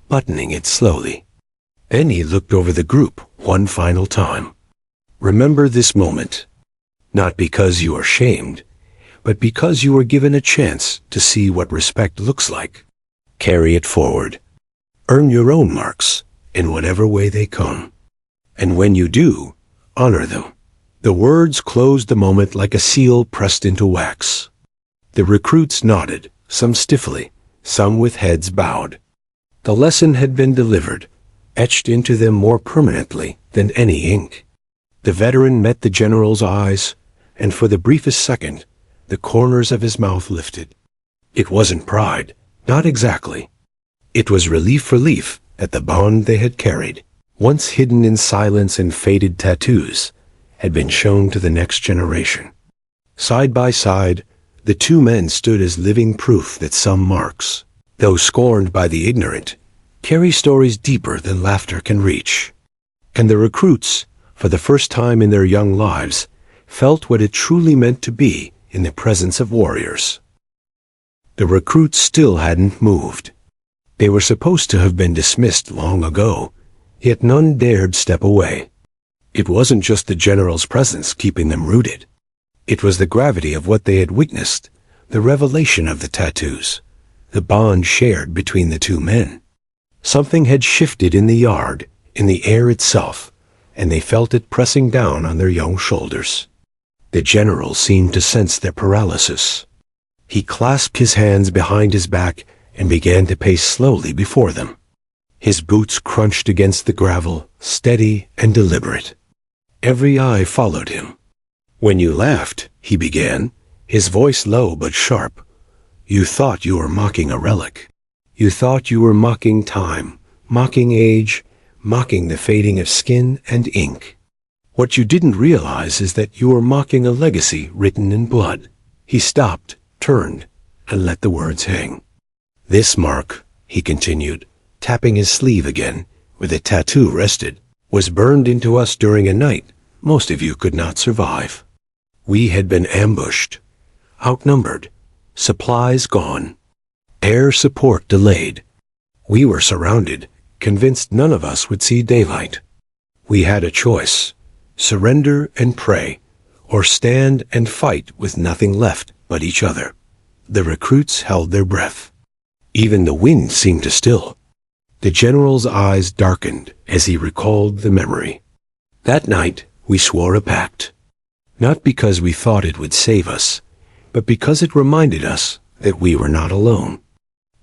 buttoning it slowly. Then he looked over the group one final time. Remember this moment, not because you are shamed, but because you were given a chance to see what respect looks like. Carry it forward. Earn your own marks in whatever way they come. And when you do, honor them, The words closed the moment like a seal pressed into wax. The recruits nodded, some stiffly, some with heads bowed. The lesson had been delivered, etched into them more permanently than any ink. The veteran met the general's eyes, and for the briefest second, the corners of his mouth lifted. It wasn't pride, not exactly. It was relief at the bond they had carried, once hidden in silence and faded tattoos, had been shown to the next generation. Side by side, the two men stood as living proof that some marks, though scorned by the ignorant, carry stories deeper than laughter can reach. And the recruits, for the first time in their young lives, felt what it truly meant to be in the presence of warriors. The recruits still hadn't moved. They were supposed to have been dismissed long ago, yet none dared step away. It wasn't just the general's presence keeping them rooted. It was the gravity of what they had witnessed, the revelation of the tattoos, the bond shared between the two men. Something had shifted in the yard, in the air itself, and they felt it pressing down on their young shoulders. The general seemed to sense their paralysis. He clasped his hands behind his back and began to pace slowly before them. His boots crunched against the gravel, steady and deliberate. Every eye followed him. "When you laughed," he began, his voice low but sharp, "you thought you were mocking a relic. You thought you were mocking time, mocking age, mocking the fading of skin and ink. What you didn't realize is that you were mocking a legacy written in blood." He stopped, turned, and let the words hang. "This mark," he continued, tapping his sleeve again, where the tattoo rested, "was burned into us during a night most of you could not survive. We had been ambushed, outnumbered, supplies gone, air support delayed. We were surrounded, convinced none of us would see daylight. We had a choice, surrender and pray, or stand and fight with nothing left but each other." The recruits held their breath. Even the wind seemed to still. The general's eyes darkened as he recalled the memory. "That night, we swore a pact. Not because we thought it would save us, but because it reminded us that we were not alone.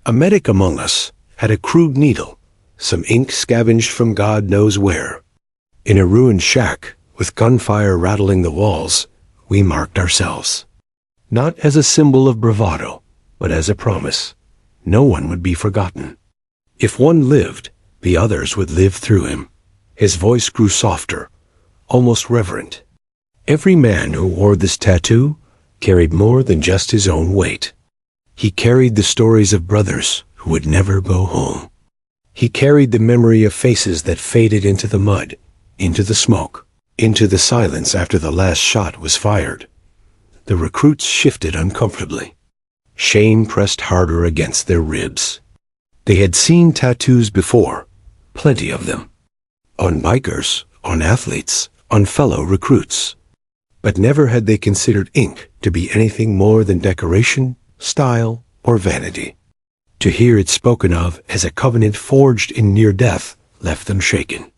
A medic among us had a crude needle, some ink scavenged from God knows where. In a ruined shack, with gunfire rattling the walls, we marked ourselves. Not as a symbol of bravado, but as a promise. No one would be forgotten. If one lived, the others would live through him." His voice grew softer, almost reverent. Every man who wore this tattoo carried more than just his own weight. He carried the stories of brothers who would never go home. He carried the memory of faces that faded into the mud, into the smoke, into the silence after the last shot was fired. The recruits shifted uncomfortably. Shame pressed harder against their ribs. They had seen tattoos before, plenty of them. On bikers, on athletes, on fellow recruits. But never had they considered ink to be anything more than decoration, style, or vanity. To hear it spoken of as a covenant forged in near death left them shaken.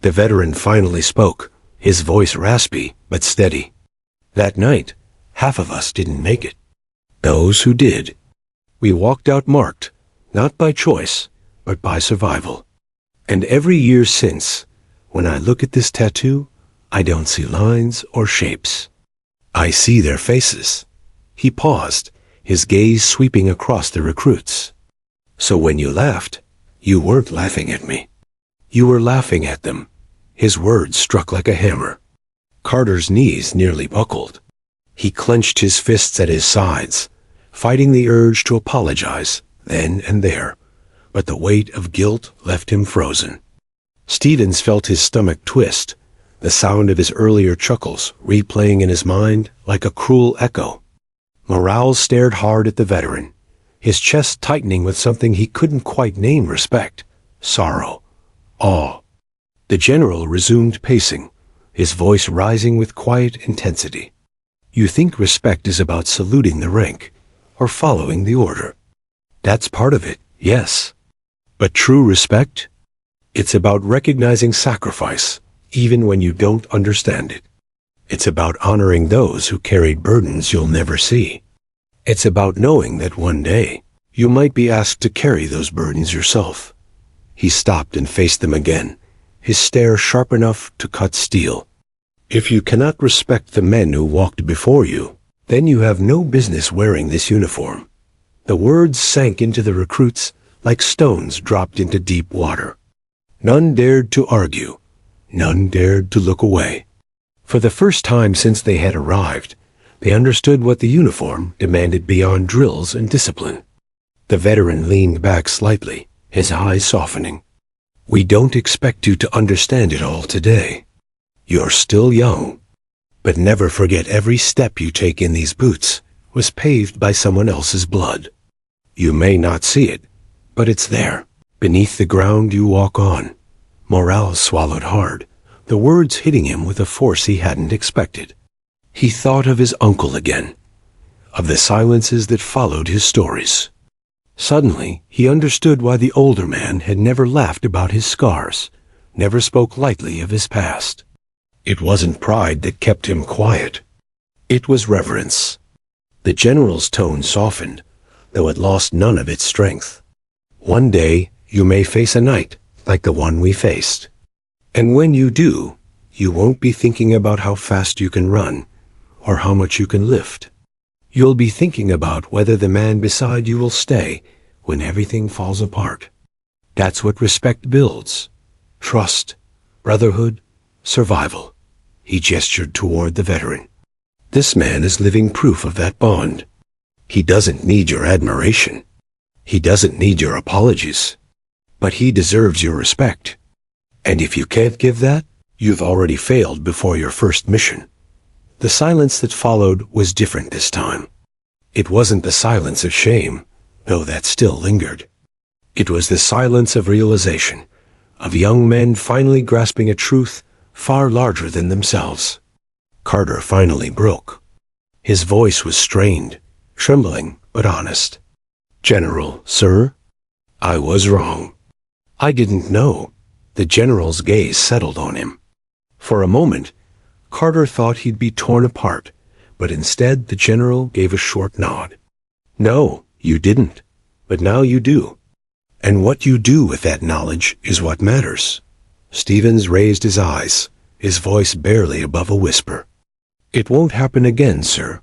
The veteran finally spoke, his voice raspy but steady. "That night, half of us didn't make it. Those who did, we walked out marked, not by choice, but by survival. And every year since, when I look at this tattoo, I don't see lines or shapes. I see their faces." He paused, his gaze sweeping across the recruits. "So when you laughed, you weren't laughing at me. You were laughing at them." His words struck like a hammer. Carter's knees nearly buckled. He clenched his fists at his sides, fighting the urge to apologize then and there, but the weight of guilt left him frozen. Stevens felt his stomach twist, the sound of his earlier chuckles replaying in his mind like a cruel echo. Morale stared hard at the veteran, his chest tightening with something he couldn't quite name respect, sorrow, awe. The general resumed pacing, his voice rising with quiet intensity. "You think respect is about saluting the rank, or following the order. That's part of it, yes. But true respect? It's about recognizing sacrifice, even when you don't understand it. It's about honoring those who carried burdens you'll never see. It's about knowing that one day you might be asked to carry those burdens yourself. He stopped and faced them again, his stare sharp enough to cut steel. If you cannot respect the men who walked before you, then you have no business wearing this uniform. The words sank into the recruits like stones dropped into deep water. None dared to argue. None dared to look away. For the first time since they had arrived, they understood what the uniform demanded beyond drills and discipline. The veteran leaned back slightly, his eyes softening. We don't expect you to understand it all today. You're still young. But never forget every step you take in these boots was paved by someone else's blood. You may not see it, but it's there, beneath the ground you walk on. Morale swallowed hard, the words hitting him with a force he hadn't expected. He thought of his uncle again, of the silences that followed his stories. Suddenly, he understood why the older man had never laughed about his scars, never spoke lightly of his past. It wasn't pride that kept him quiet. It was reverence. The general's tone softened, though it lost none of its strength. One day, you may face a night like the one we faced. And when you do, you won't be thinking about how fast you can run or how much you can lift. You'll be thinking about whether the man beside you will stay when everything falls apart. That's what respect builds. Trust, brotherhood, survival. He gestured toward the veteran. This man is living proof of that bond. He doesn't need your admiration. He doesn't need your apologies. But he deserves your respect. And if you can't give that, you've already failed before your first mission. The silence that followed was different this time. It wasn't the silence of shame, though that still lingered. It was the silence of realization, of young men finally grasping a truth far larger than themselves. Carter finally broke. His voice was strained, trembling but honest. General, sir, I was wrong. I didn't know. The general's gaze settled on him. For a moment, Carter thought he'd be torn apart, but instead the general gave a short nod. No, you didn't, but now you do. And what you do with that knowledge is what matters. Stevens raised his eyes, his voice barely above a whisper. It won't happen again, sir.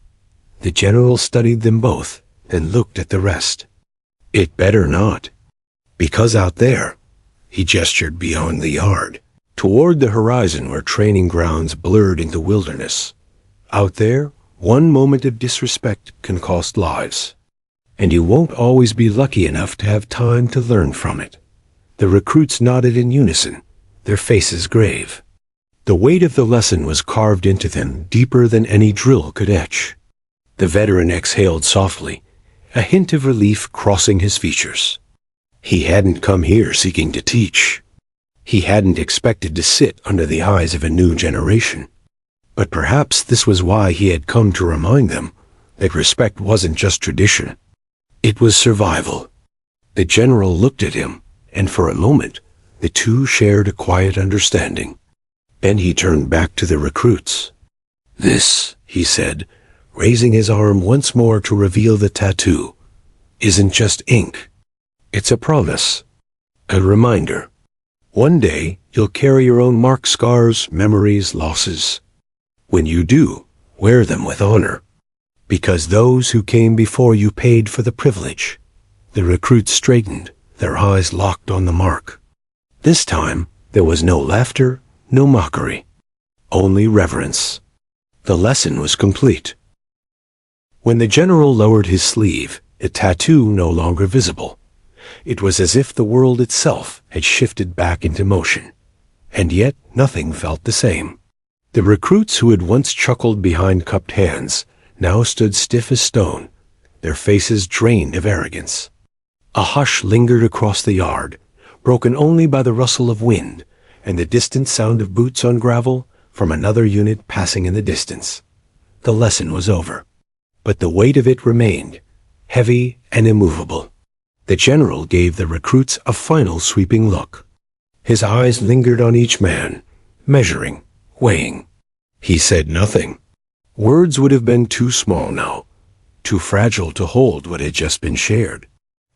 The general studied them both, then looked at the rest. It better not. Because out there, he gestured beyond the yard, toward the horizon where training grounds blurred into wilderness. Out there, one moment of disrespect can cost lives. And you won't always be lucky enough to have time to learn from it. The recruits nodded in unison, their faces grave. The weight of the lesson was carved into them deeper than any drill could etch. The veteran exhaled softly, a hint of relief crossing his features. He hadn't come here seeking to teach. He hadn't expected to sit under the eyes of a new generation. But perhaps this was why he had come to remind them that respect wasn't just tradition. It was survival. The general looked at him, and for a moment, the two shared a quiet understanding. Then he turned back to the recruits. This, he said, raising his arm once more to reveal the tattoo, isn't just ink. It's a promise, a reminder. One day, you'll carry your own marks, scars, memories, losses. When you do, wear them with honor. Because those who came before you paid for the privilege. The recruits straightened, their eyes locked on the mark. This time, there was no laughter, no mockery. Only reverence. The lesson was complete. When the general lowered his sleeve, a tattoo no longer visible. It was as if the world itself had shifted back into motion. And yet, nothing felt the same. The recruits who had once chuckled behind cupped hands now stood stiff as stone, their faces drained of arrogance. A hush lingered across the yard, broken only by the rustle of wind and the distant sound of boots on gravel from another unit passing in the distance. The lesson was over, but the weight of it remained, heavy and immovable. The general gave the recruits a final sweeping look. His eyes lingered on each man, measuring, weighing. He said nothing. Words would have been too small now, too fragile to hold what had just been shared.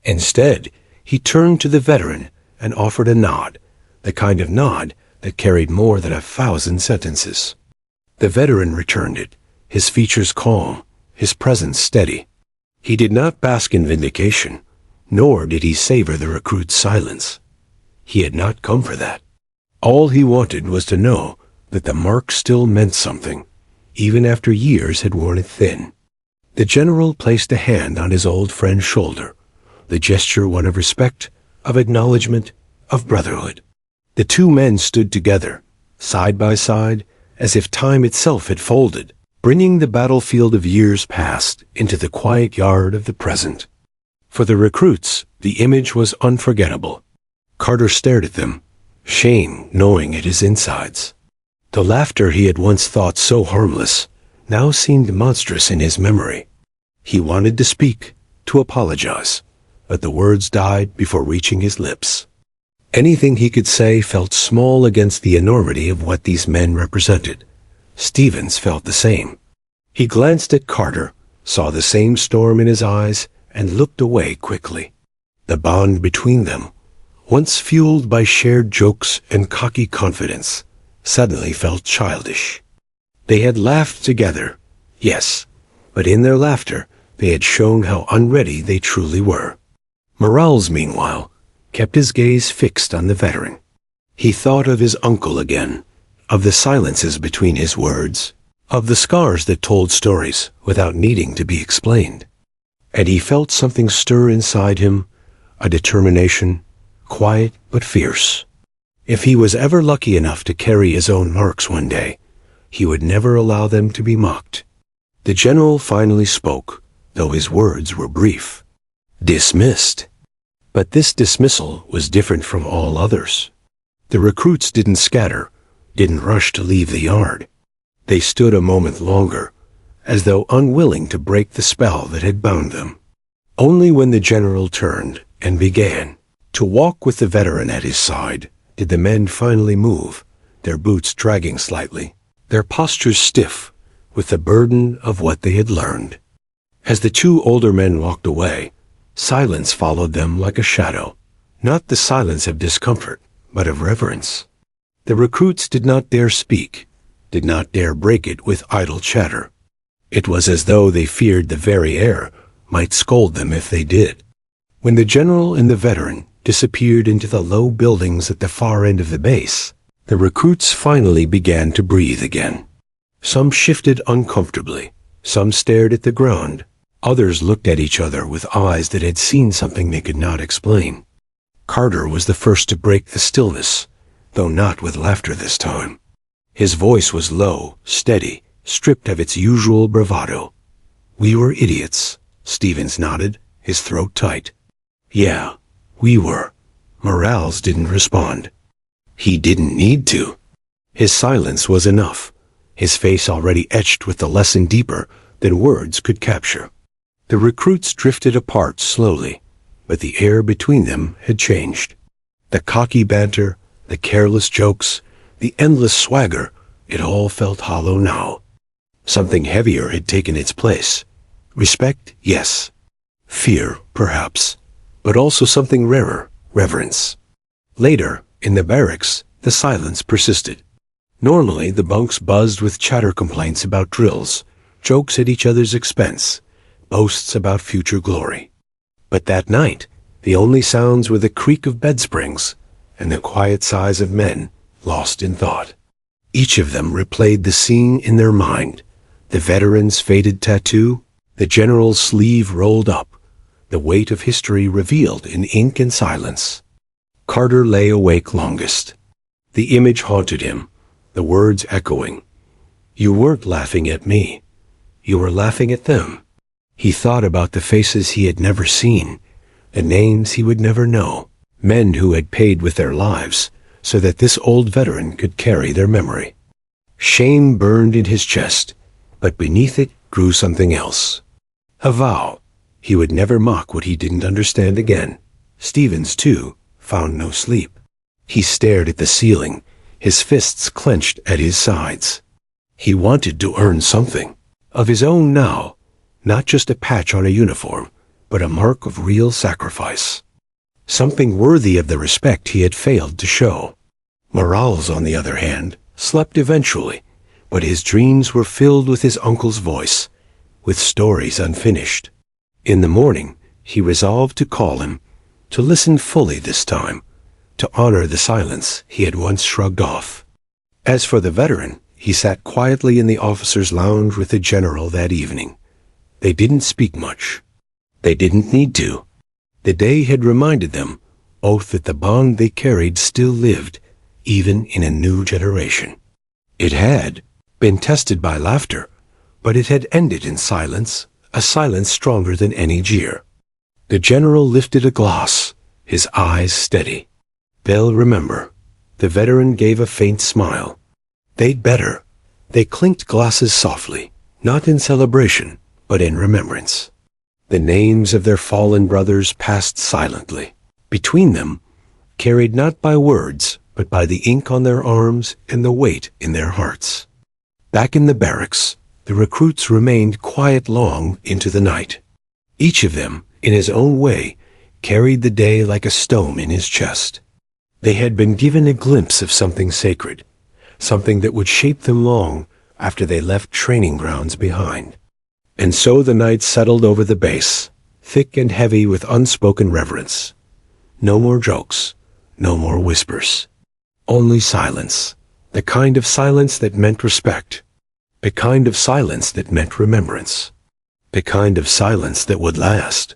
Instead, he turned to the veteran and offered a nod, the kind of nod that carried more than 1,000 sentences. The veteran returned it, his features calm, his presence steady. He did not bask in vindication, nor did he savor the recruit's silence. He had not come for that. All he wanted was to know that the mark still meant something, even after years had worn it thin. The general placed a hand on his old friend's shoulder, the gesture one of respect, of acknowledgement, of brotherhood. The two men stood together, side by side, as if time itself had folded, bringing the battlefield of years past into the quiet yard of the present. For the recruits, the image was unforgettable. Carter stared at them, shame gnawing at his insides. The laughter he had once thought so harmless now seemed monstrous in his memory. He wanted to speak, to apologize, but the words died before reaching his lips. Anything he could say felt small against the enormity of what these men represented. Stevens felt the same. He glanced at Carter, saw the same storm in his eyes, and looked away quickly. The bond between them, once fueled by shared jokes and cocky confidence, suddenly felt childish. They had laughed together, yes, but in their laughter they had shown how unready they truly were. Morales, meanwhile, kept his gaze fixed on the veteran. He thought of his uncle again, of the silences between his words, of the scars that told stories without needing to be explained. And he felt something stir inside him, a determination, quiet but fierce. If he was ever lucky enough to carry his own marks one day, he would never allow them to be mocked. The general finally spoke, though his words were brief. Dismissed. But this dismissal was different from all others. The recruits didn't scatter, didn't rush to leave the yard. They stood a moment longer, as though unwilling to break the spell that had bound them. Only when the general turned and began to walk with the veteran at his side did the men finally move, their boots dragging slightly, their postures stiff with the burden of what they had learned. As the two older men walked away, silence followed them like a shadow, not the silence of discomfort, but of reverence. The recruits did not dare speak, did not dare break it with idle chatter. It was as though they feared the very air might scold them if they did. When the general and the veteran disappeared into the low buildings at the far end of the base, the recruits finally began to breathe again. Some shifted uncomfortably, some stared at the ground, others looked at each other with eyes that had seen something they could not explain. Carter was the first to break the stillness, though not with laughter this time. His voice was low, steady, stripped of its usual bravado. "We were idiots," Stevens nodded, his throat tight. "Yeah, we were." Morales didn't respond. He didn't need to. His silence was enough, his face already etched with the lesson deeper than words could capture. The recruits drifted apart slowly, but the air between them had changed. The cocky banter, the careless jokes, the endless swagger, it all felt hollow now. Something heavier had taken its place. Respect, yes. Fear, perhaps. But also something rarer, reverence. Later, in the barracks, the silence persisted. Normally, the bunks buzzed with chatter complaints about drills, jokes at each other's expense, boasts about future glory. But that night, the only sounds were the creak of bed springs and the quiet sighs of men lost in thought. Each of them replayed the scene in their mind, the veteran's faded tattoo, the general's sleeve rolled up, the weight of history revealed in ink and silence. Carter lay awake longest. The image haunted him, the words echoing. "You weren't laughing at me. You were laughing at them." He thought about the faces he had never seen, the names he would never know, men who had paid with their lives so that this old veteran could carry their memory. Shame burned in his chest, but beneath it grew something else. A vow. He would never mock what he didn't understand again. Stevens, too, found no sleep. He stared at the ceiling, his fists clenched at his sides. He wanted to earn something of his own now, not just a patch on a uniform, but a mark of real sacrifice. Something worthy of the respect he had failed to show. Morales, on the other hand, slept eventually, but his dreams were filled with his uncle's voice, with stories unfinished. In the morning, he resolved to call him, to listen fully this time, to honor the silence he had once shrugged off. As for the veteran, he sat quietly in the officers' lounge with the general that evening. They didn't speak much. They didn't need to. The day had reminded them both that the bond they carried still lived, even in a new generation. It had been tested by laughter, but it had ended in silence, a silence stronger than any jeer. The general lifted a glass, his eyes steady. "They'll remember." The veteran gave a faint smile. "They'd better." They clinked glasses softly, not in celebration, but in remembrance. The names of their fallen brothers passed silently. Between them, carried not by words, but by the ink on their arms and the weight in their hearts. Back in the barracks, the recruits remained quiet long into the night. Each of them, in his own way, carried the day like a stone in his chest. They had been given a glimpse of something sacred, something that would shape them long after they left training grounds behind. And so the night settled over the base, thick and heavy with unspoken reverence. No more jokes, no more whispers. Only silence, the kind of silence that meant respect, the kind of silence that meant remembrance, the kind of silence that would last.